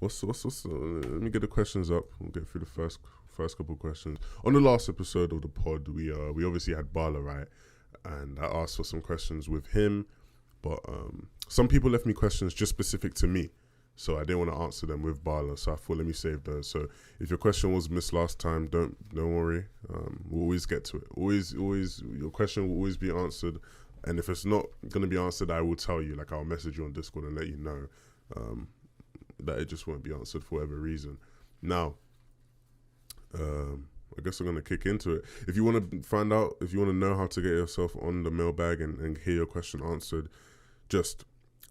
Let me get the questions up. We'll get through the first couple of questions. On the last episode of the pod, we obviously had Bala, right? And I asked for some questions with him, but some people left me questions just specific to me, so I didn't want to answer them with Bala. So I thought, let me save those. So if your question was missed last time, don't worry. We'll always get to it. Always, your question will always be answered. And if it's not gonna be answered, I will tell you. Like, I'll message you on Discord and let you know that it just won't be answered for whatever reason. Now, I guess I'm going to kick into it. If you want to find out, if you want to know how to get yourself on the mailbag and hear your question answered, just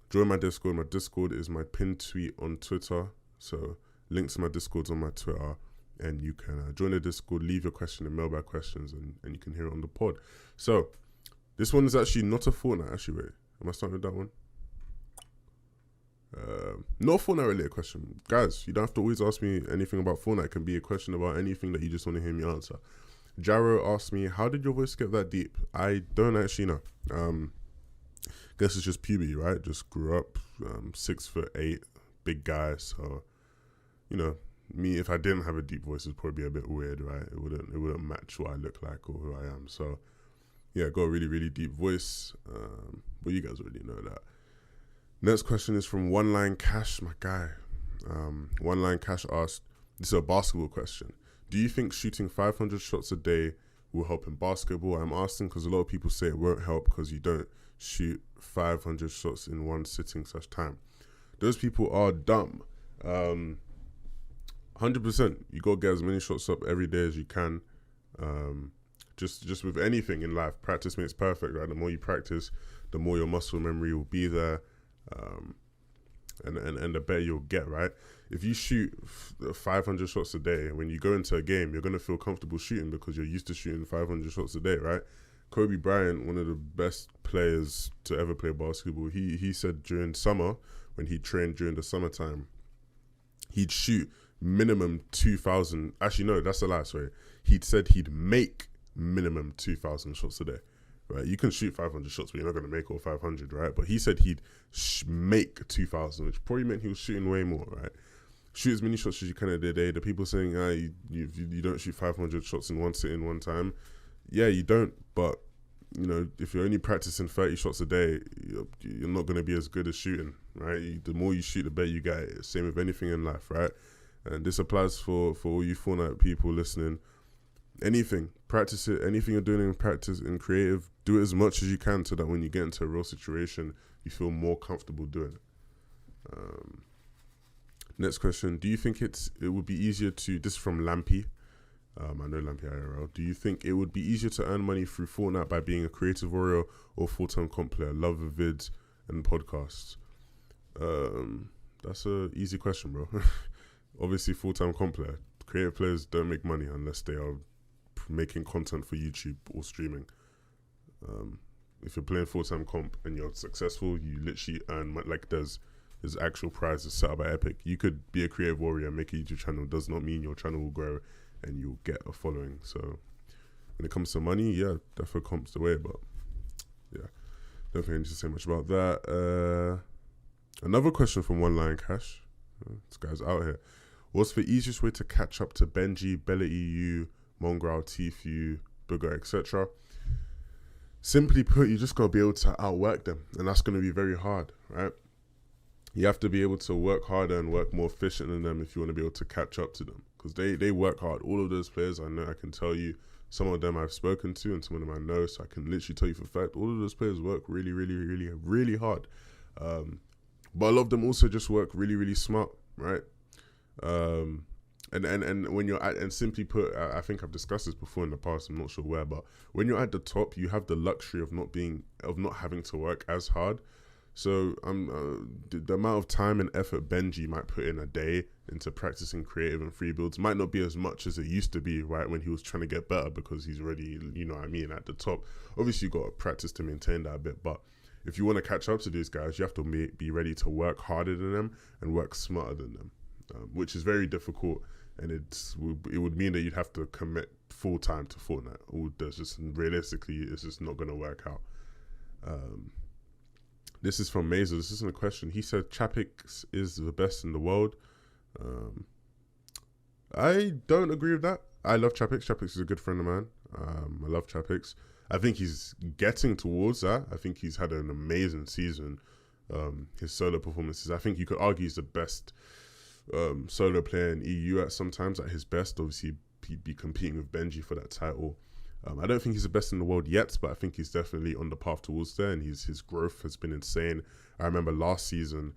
join my Discord. My Discord is my pinned tweet on Twitter. So link to my Discord's on my Twitter. And you can join the Discord, leave your question in mailbag questions, and you can hear it on the pod. So this one is actually not a Fortnite. Actually, wait. Am I starting with that one? Not a Fortnite related question. Guys, you don't have to always ask me anything about Fortnite. It can be a question about anything that you just want to hear me answer. Jaro asked me, how did your voice get that deep? I don't actually know. Guess it's just puberty, right? Just grew up 6'8", big guy. So, you know, me, if I didn't have a deep voice, it'd probably be a bit weird, right? It wouldn't match what I look like or who I am. So, yeah, got a really, really deep voice. But you guys already know that. Next question is from One Line Cash, my guy. One Line Cash asked, this is a basketball question. Do you think shooting 500 shots a day will help in basketball? I'm asking because a lot of people say it won't help because you don't shoot 500 shots in one sitting /time. Those people are dumb. 100%. You got to get as many shots up every day as you can. Just with anything in life, practice makes perfect, right? The more you practice, the more your muscle memory will be there. And the better you'll get, right? If you shoot 500 shots a day, when you go into a game, you're going to feel comfortable shooting because you're used to shooting 500 shots a day, right? Kobe Bryant, one of the best players to ever play basketball, he said during summer, when he trained during the summertime, he'd shoot minimum 2,000. Actually, no, that's a lie, sorry. He'd said he'd make minimum 2,000 shots a day. Right, you can shoot 500 shots, but you're not going to make all 500, right? But he said he'd make 2,000, which probably meant he was shooting way more, right? Shoot as many shots as you can a day. The people saying, you don't shoot 500 shots in one sitting, one time. Yeah, you don't, but, you know, if you're only practicing 30 shots a day, you're not going to be as good as shooting, right? The more you shoot, the better you get. Same with anything in life, right? And this applies for all you Fortnite people listening. Anything, practice it. Anything you're doing in practice, in creative, do it as much as you can so that when you get into a real situation, you feel more comfortable doing it. Next question. Do you think it would be easier to, this is from Lampy, I know Lampy IRL, do you think it would be easier to earn money through Fortnite by being a creative warrior or full-time comp player? Love the vids and podcasts. That's a easy question, bro. Obviously, full-time comp player. Creative players don't make money unless they are making content for YouTube or streaming. If you're playing full-time comp and you're successful, you literally earn like there's actual prizes set up by Epic. You could be a creative warrior and make a YouTube channel. Does not mean your channel will grow and you'll get a following. So when it comes to money, yeah, definitely comp's the way. But yeah, don't think I need to say much about that. Another question from One Line Cash. This guy's out here. What's the easiest way to catch up to Benji, Bella EU, Mongrel, Tfue, Booger, etc.? Simply put, you just got to be able to outwork them. And that's going to be very hard, right? You have to be able to work harder and work more efficient than them if you want to be able to catch up to them. Because they work hard. All of those players, I know, I can tell you, some of them I've spoken to and some of them I know, so I can literally tell you for a fact, all of those players work really, really, really, really hard. But a lot of them also just work really, really smart, right? And when you're at, and simply put, I think I've discussed this before in the past, I'm not sure where, but when you're at the top, you have the luxury of not having to work as hard. So the amount of time and effort Benji might put in a day into practicing creative and free builds might not be as much as it used to be, right, when he was trying to get better, because he's already, you know what I mean, at the top. Obviously, you've got to practice to maintain that a bit, but if you want to catch up to these guys, you have to be ready to work harder than them and work smarter than them, which is very difficult, and it would mean that you'd have to commit full time to Fortnite. Or there's just realistically, it's just not going to work out. This is from Mazer. This isn't a question. He said Chapix is the best in the world. I don't agree with that. I love Chapix. Chapix is a good friend of mine. I love Chapix. I think he's getting towards that. I think he's had an amazing season. His solo performances, I think you could argue he's the best solo player in EU at sometimes at his best. Obviously, he'd be competing with Benji for that title. I don't think he's the best in the world yet, but I think he's definitely on the path towards there, and his growth has been insane. I remember last season,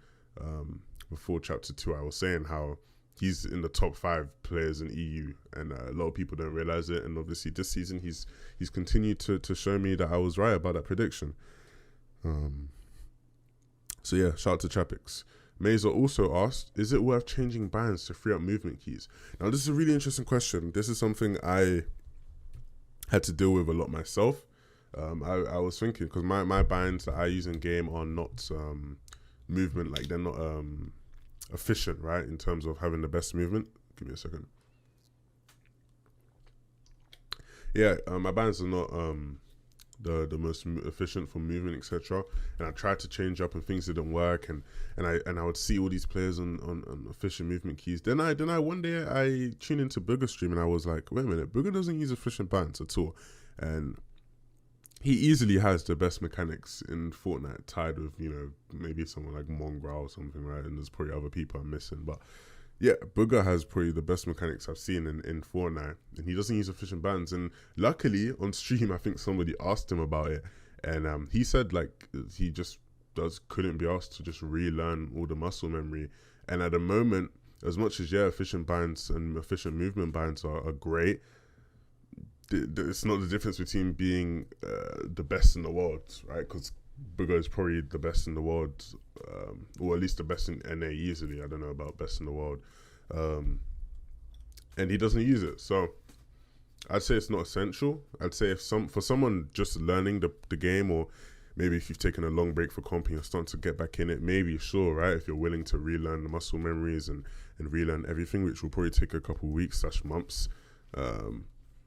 before Chapter 2, I was saying how he's in the top 5 players in EU, and a lot of people don't realize it. And obviously, this season he's continued to show me that I was right about that prediction. So yeah, shout out to Chapix. Mazer also asked, is it worth changing bands to free up movement keys? Now, this is a really interesting question. This is something I had to deal with a lot myself. I was thinking, because my bands that I use in game are not movement, like they're not efficient, right, in terms of having the best movement. Give me a second. Yeah, my bands are not the most efficient for movement, etc. And I tried to change up, and things didn't work. And I would see all these players on efficient movement keys. Then I one day I tuned into Booger's stream, and I was like, wait a minute, Booger doesn't use efficient bands at all, and he easily has the best mechanics in Fortnite, tied with, maybe someone like Mongrel or something, right? And there's probably other people I'm missing, but yeah, Booger has probably the best mechanics I've seen in Fortnite, and he doesn't use efficient bands. And luckily on stream, I think somebody asked him about it, and he said like he just couldn't be asked to just relearn all the muscle memory. And at the moment, as much as efficient bands and efficient movement bands are great, it's not the difference between being the best in the world, right? Because Booger is probably the best in the world, or at least the best in NA easily. I don't know about best in the world. And he doesn't use it. So I'd say it's not essential. I'd say for someone just learning the game, or maybe if you've taken a long break for comping, you're starting to get back in it, maybe, sure, right? If you're willing to relearn the muscle memories and relearn everything, which will probably take a couple weeks/months,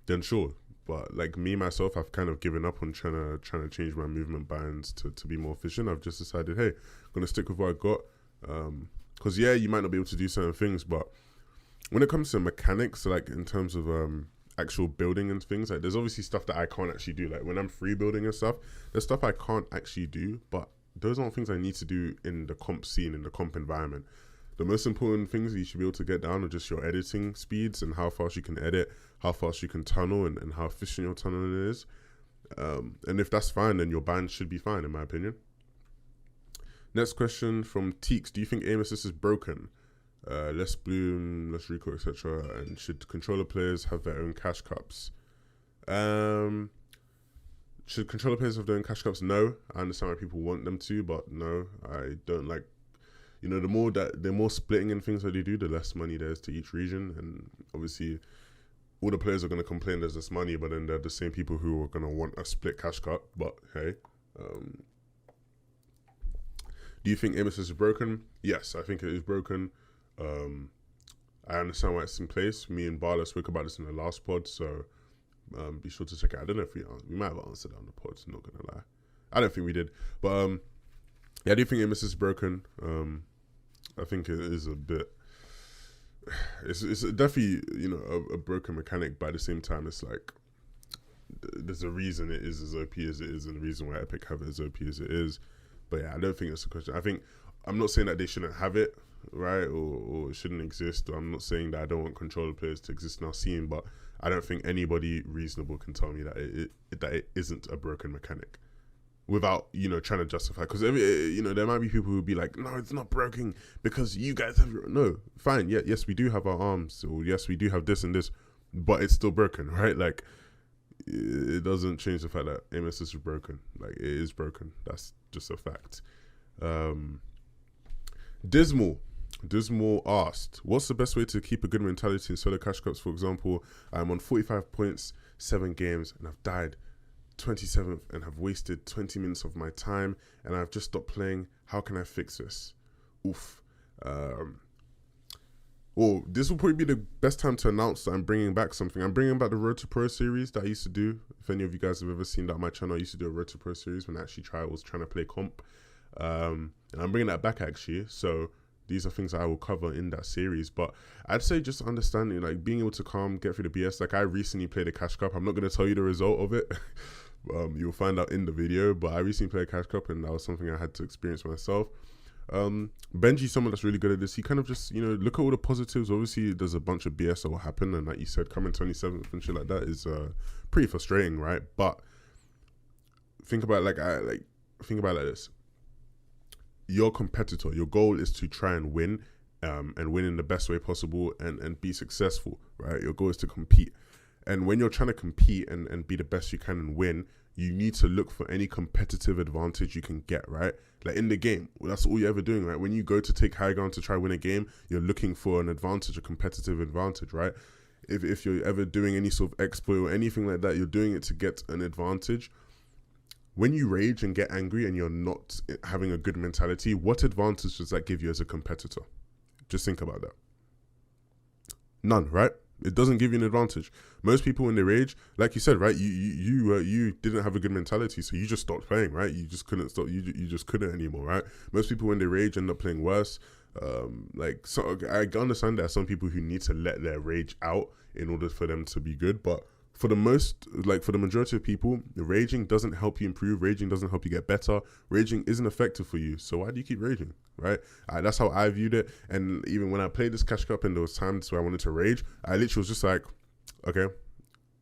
then sure. But like me, myself, I've kind of given up on trying to change my movement bands to be more efficient. I've just decided, hey, I'm going to stick with what I got. Because, you might not be able to do certain things, but when it comes to mechanics, like in terms of actual building and things, like there's obviously stuff that I can't actually do. Like when I'm free building and stuff, there's stuff I can't actually do, but those aren't things I need to do in the comp scene, in the comp environment. The most important things you should be able to get down are just your editing speeds and how fast you can edit, how fast you can tunnel, and how efficient your tunneling is. And if that's fine, then your band should be fine, in my opinion. Next question from Teeks. Do you think aim assist is broken? Less bloom, less recoil, etc. And should controller players have their own cash cups? Should controller players have their own cash cups? No. I understand why people want them to, but no, I don't like. The more splitting in things that they do, the less money there is to each region. And obviously, all the players are going to complain there's less money, but then they're the same people who are going to want a split cash cup. But hey, do you think aim assist is broken? Yes, I think it is broken. I understand why it's in place. Me and Barla spoke about this in the last pod, so be sure to check it out. I don't know if we might have answered that on the pod, so not going to lie. I don't think we did. But I do think aim assist is broken. I think it is a bit. It's definitely a broken mechanic, but at the same time, it's like there's a reason it is as OP as it is, and the reason why Epic have it as OP as it is. But yeah, I don't think it's a question. I'm not saying that they shouldn't have it, right, or it shouldn't exist. Or I'm not saying that I don't want controller players to exist in our scene, but I don't think anybody reasonable can tell me that it isn't a broken mechanic without trying to justify. Because there might be people who would be like, no, it's not broken because you guys have no, fine, yes, we do have our arms, or yes, we do have this and this, but it's still broken, right? Like it doesn't change the fact that aim assist is broken. Like it is broken. That's just a fact. Dismal asked, what's the best way to keep a good mentality in solo cash cups? For example, I'm on 45 points, 7 games, and I've died 27th and have wasted 20 minutes of my time, and I've just stopped playing. How can I fix this? Oof. This will probably be the best time to announce that I'm bringing back something. I'm bringing back the Road to Pro series that I used to do. If any of you guys have ever seen that on my channel, I used to do a Road to Pro series when I was trying to play comp. And I'm bringing that back actually. So these are things that I will cover in that series. But I'd say just understanding, like being able to get through the BS. Like I recently played a Cash Cup. I'm not going to tell you the result of it. You'll find out in the video. But I recently played a Cash Cup, and that was something I had to experience myself. Benji's someone that's really good at this. He kind of just, look at all the positives. Obviously, there's a bunch of BS that will happen, and like you said, coming 27th and shit like that is pretty frustrating, right? But think about think about it like this. Your competitor, your goal is to try and win, and win in the best way possible and be successful, right? Your goal is to compete. And when you're trying to compete and be the best you can and win, you need to look for any competitive advantage you can get, right? Like in the game, that's all you're ever doing, right? When you go to take high ground to try win a game, you're looking for an advantage, a competitive advantage, right? If you're ever doing any sort of exploit or anything like that, you're doing it to get an advantage. When you rage and get angry and you're not having a good mentality, what advantage does that give you as a competitor? Just think about that. None, right? It doesn't give you an advantage. Most people when they rage, like you said, right, you didn't have a good mentality, so you just stopped playing, right? You just couldn't stop. You just couldn't anymore, right? Most people when they rage end up playing worse. So I understand there are some people who need to let their rage out in order for them to be good, but for the majority of people, raging doesn't help you improve. Raging doesn't help you get better. Raging isn't effective for you. So why do you keep raging, right? That's how I viewed it. And even when I played this Cash Cup and there was times where I wanted to rage, I literally was just like, okay,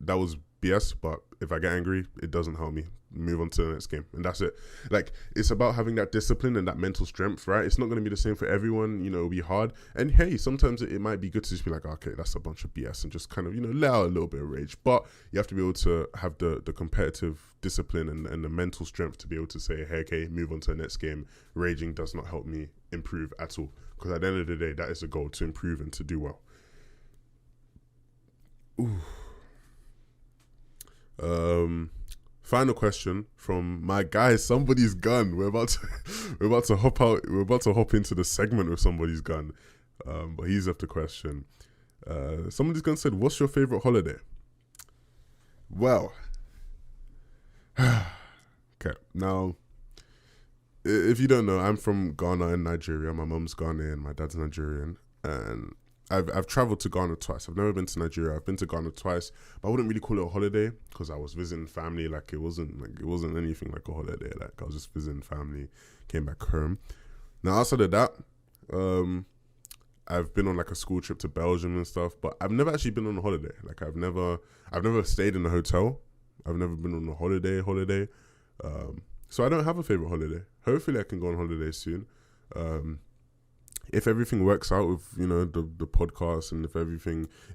that was BS, but if I get angry, it doesn't help me. Move on to the next game. And that's it. Like, it's about having that discipline and that mental strength, right? It's not going to be the same for everyone. It'll be hard. And hey, sometimes it might be good to just be like, okay, that's a bunch of BS and just kind of, let out a little bit of rage. But you have to be able to have the competitive discipline and the mental strength to be able to say, hey, okay, move on to the next game. Raging does not help me improve at all. Because at the end of the day, that is the goal, to improve and to do well. Final question from my guy, Somebody's Gun. We're about to hop out. We're about to hop into the segment with Somebody's Gun. But he's left the question. Somebody's Gun said, "What's your favorite holiday?" Well, okay. Now, if you don't know, I'm from Ghana and Nigeria. My mum's Ghanaian, my dad's Nigerian, and I've traveled to Ghana twice. I've never been to Nigeria. I've been to Ghana twice, but I wouldn't really call it a holiday because I was visiting family. Like it wasn't anything like a holiday. Like I was just visiting family, came back home. Now outside of that, I've been on like a school trip to Belgium and stuff, but I've never actually been on a holiday. Like I've never stayed in a hotel. I've never been on a holiday. So I don't have a favorite holiday. Hopefully I can go on holiday soon. If everything works out with, the podcast, and if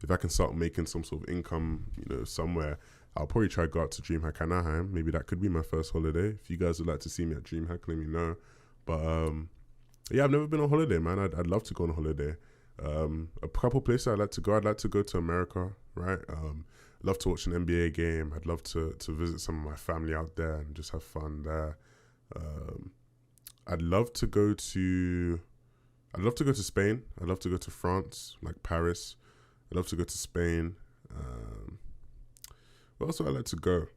I can start making some sort of income, somewhere, I'll probably try to go out to DreamHack Anaheim. Maybe that could be my first holiday. If you guys would like to see me at DreamHack, let me know. But yeah, I've never been on holiday, man. I'd love to go on holiday. A couple places I'd like to go. I'd like to go to America, right? I'd love to watch an NBA game. I'd love to visit some of my family out there and just have fun there. I'd love to go to Spain. I'd love to go to France, like Paris. I'd love to go to Spain. Where else would I like to go?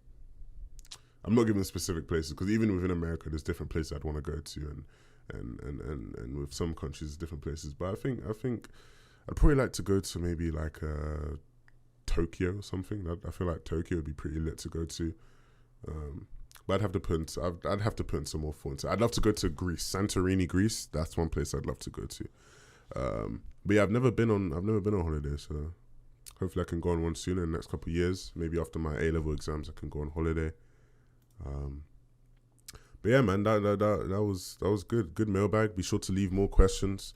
I'm not giving specific places because even within America, there's different places I'd want to go to, and with some countries, different places. But I think I'd probably like to go to maybe like Tokyo or something. I feel like Tokyo would be pretty lit to go to. But I'd have to put in some more thought. I'd love to go to Greece, Santorini, Greece. That's one place I'd love to go to. But yeah, I've never been on holiday, so hopefully I can go on one soon in the next couple of years. Maybe after my A-level exams, I can go on holiday. But yeah, man, that was good. Good mailbag. Be sure to leave more questions